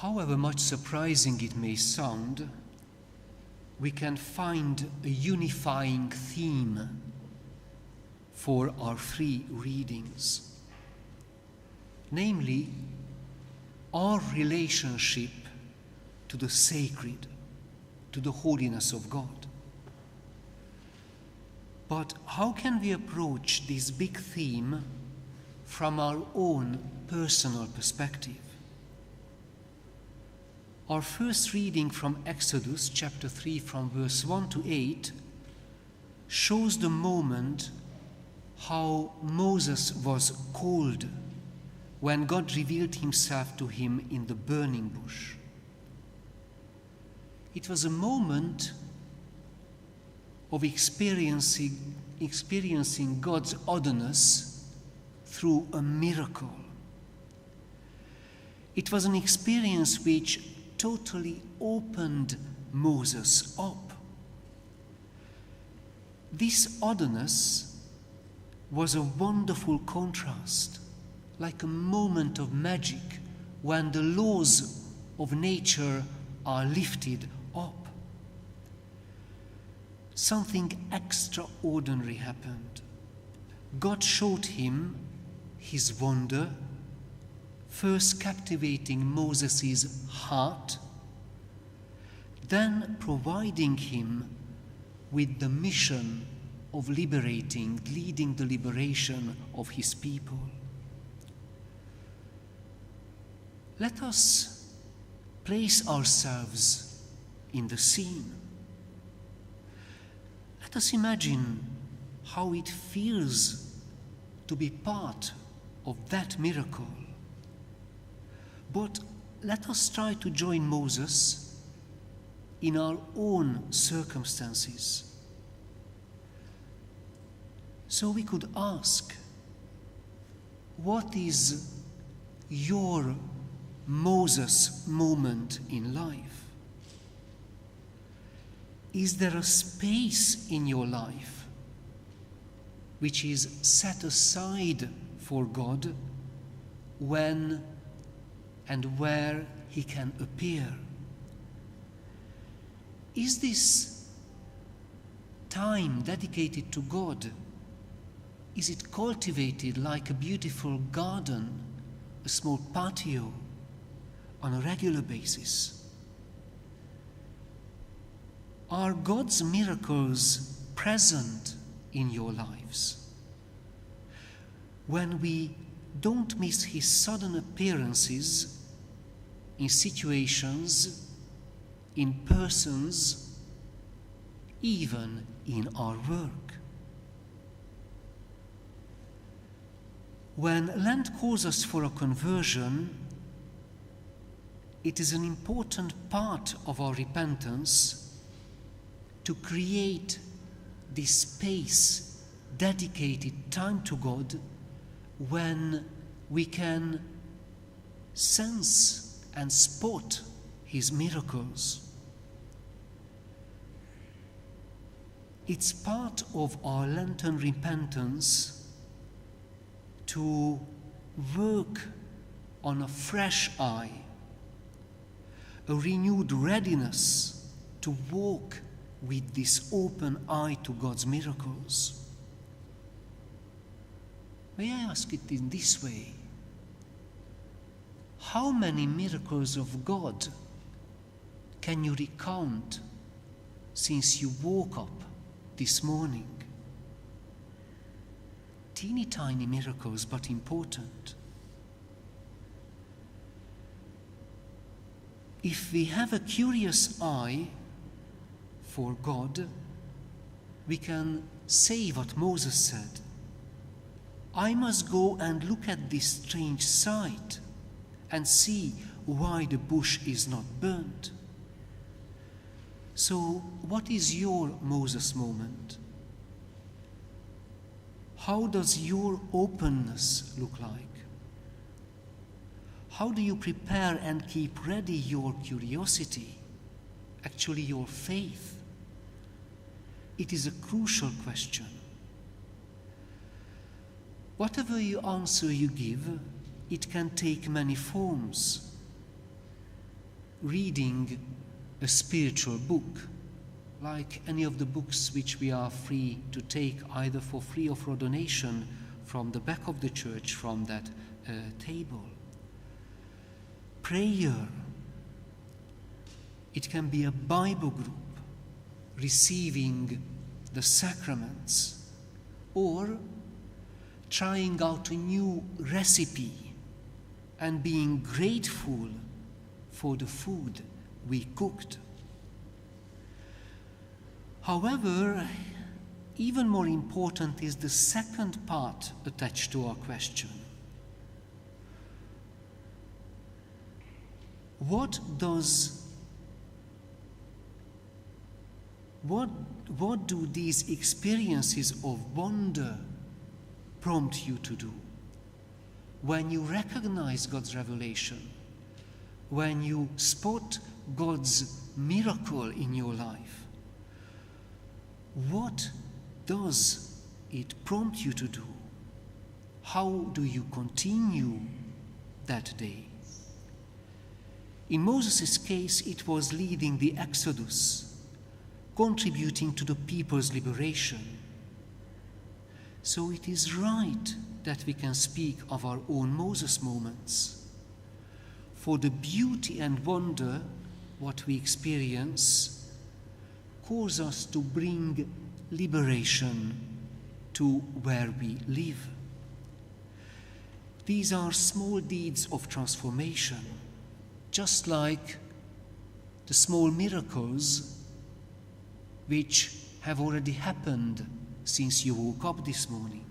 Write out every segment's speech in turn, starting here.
However much surprising it may sound, we can find a unifying theme for our three readings, namely our relationship to the sacred, to the holiness of God. But how can we approach this big theme from our own personal perspective? Our first reading from Exodus chapter 3 from verse 1 to 8 shows the moment how Moses was called when God revealed himself to him in the burning bush. It was a moment of experiencing God's otherness through a miracle. It was an experience which totally opened Moses up. This otherness was a wonderful contrast, like a moment of magic when the laws of nature are lifted up. Something extraordinary happened. God showed him his wonder, first captivating Moses' heart, then providing him with the mission of leading the liberation of his people. Let us place ourselves in the scene. Let us imagine how it feels to be part of that miracle. But let us try to join Moses in our own circumstances. So we could ask, what is your Moses moment in life? Is there a space in your life which is set aside for God when and where he can appear? Is this time dedicated to God, is it cultivated like a beautiful garden, a small patio, on a regular basis? Are God's miracles present in your lives? When we don't miss his sudden appearances in situations, in persons, even in our work. When Lent calls us for a conversion, it is an important part of our repentance to create this space, dedicated time to God, when we can sense and spot his miracles. It's part of our Lenten repentance to work on a fresh eye, a renewed readiness to walk with this open eye to God's miracles. May I ask it in this way? How many miracles of God can you recount since you woke up this morning? Teeny tiny miracles, but important. If we have a curious eye for God, we can say what Moses said: I must go and look at this strange sight and see why the bush is not burnt. So, what is your Moses moment? How does your openness look like? How do you prepare and keep ready your curiosity, actually your faith? It is a crucial question. Whatever answer you give, it can take many forms. reading a spiritual book, like any of the books which we are free to take either for free or for donation from the back of the church, from that table. Prayer, it can be a Bible group, receiving the sacraments, or trying out a new recipe and being grateful for the food we cooked. However, even more important is the second part attached to our question. What do these experiences of wonder prompt you to do? When you recognize God's revelation, when you spot God's miracle in your life, what does it prompt you to do? How do you continue that day? In Moses' case, it was leading the Exodus, contributing to the people's liberation. So it is right that we can speak of our own Moses moments. For the beauty and wonder what we experience cause us to bring liberation to where we live. These are small deeds of transformation, just like the small miracles which have already happened since you woke up this morning.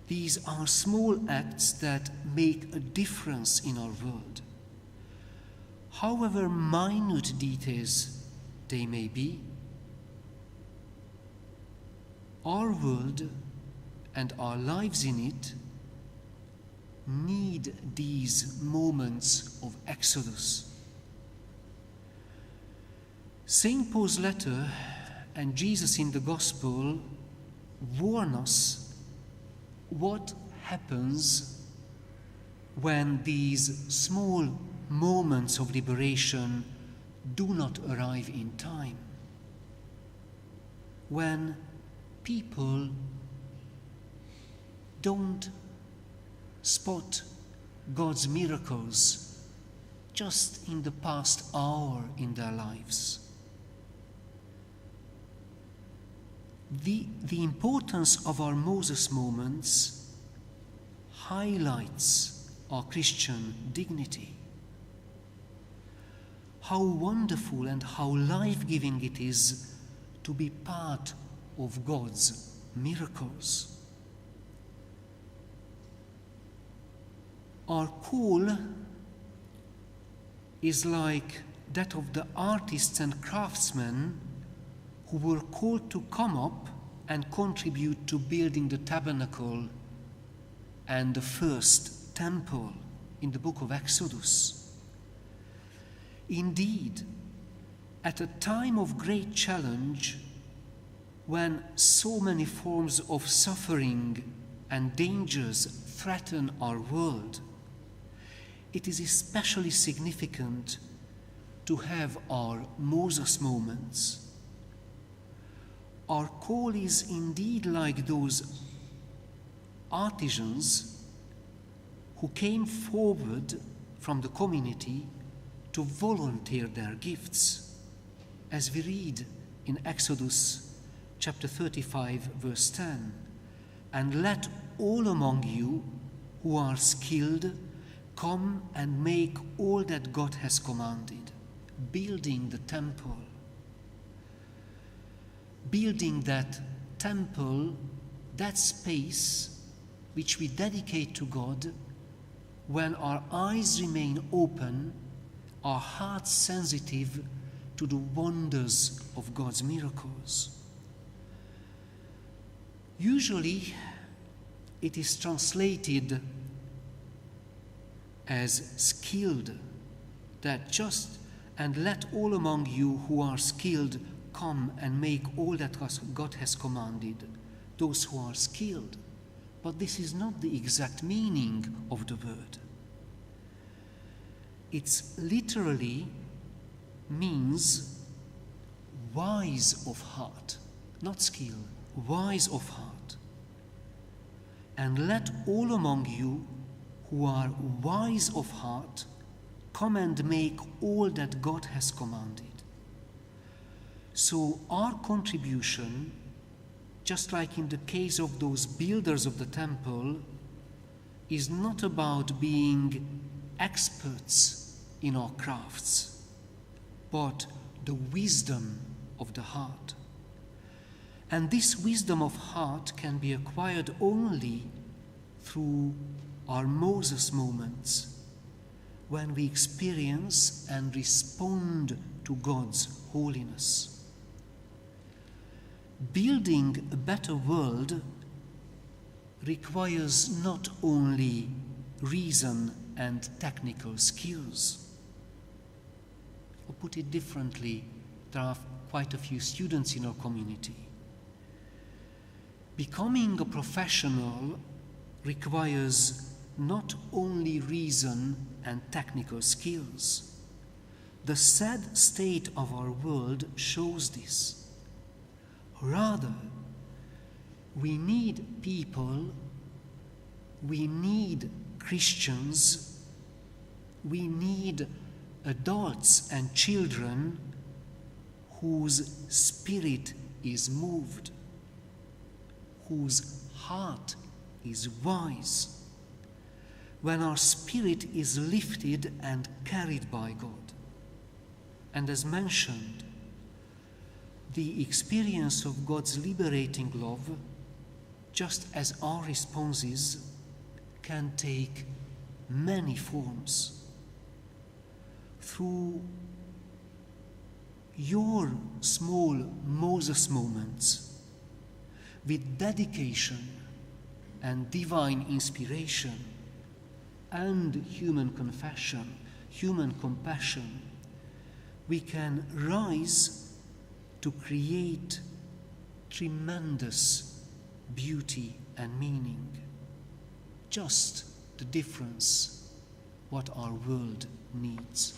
These are small acts that make a difference in our world. However minute details they may be, our world and our lives in it need these moments of exodus. St. Paul's letter and Jesus in the Gospel warn us what happens when these small moments of liberation do not arrive in time. When people don't spot God's miracles just in the past hour in their lives. The importance of our Moses moments highlights our Christian dignity. How wonderful and how life-giving it is to be part of God's miracles. Our call is like that of the artists and craftsmen who were called to come up and contribute to building the tabernacle and the first temple in the book of Exodus. Indeed, at a time of great challenge, when so many forms of suffering and dangers threaten our world, it is especially significant to have our Moses moments. Our call is indeed like those artisans who came forward from the community to volunteer their gifts, as we read in Exodus chapter 35, verse 10. And let all among you who are skilled come and make all that God has commanded, building the temple. Building that temple, that space which we dedicate to God, when our eyes remain open, our hearts sensitive to the wonders of God's miracles. Usually, it is translated as skilled, that just, and let all among you who are skilled come and make all that God has commanded, those who are skilled. But this is not the exact meaning of the word. It's literally means wise of heart, not skill, wise of heart. And let all among you who are wise of heart come and make all that God has commanded. So our contribution, just like in the case of those builders of the temple, is not about being experts in our crafts, but the wisdom of the heart. And this wisdom of heart can be acquired only through our Moses moments, when we experience and respond to God's holiness. Building a better world requires not only reason and technical skills. Or put it differently, there are quite a few students in our community. Becoming a professional requires not only reason and technical skills. The sad state of our world shows this. Rather, we need people, we need Christians, we need adults and children whose spirit is moved, whose heart is wise, when our spirit is lifted and carried by God. And as mentioned, the experience of God's liberating love, just as our responses, can take many forms. Through your small Moses moments, with dedication and divine inspiration and human confession, human compassion, we can rise to create tremendous beauty and meaning. Just the difference what our world needs.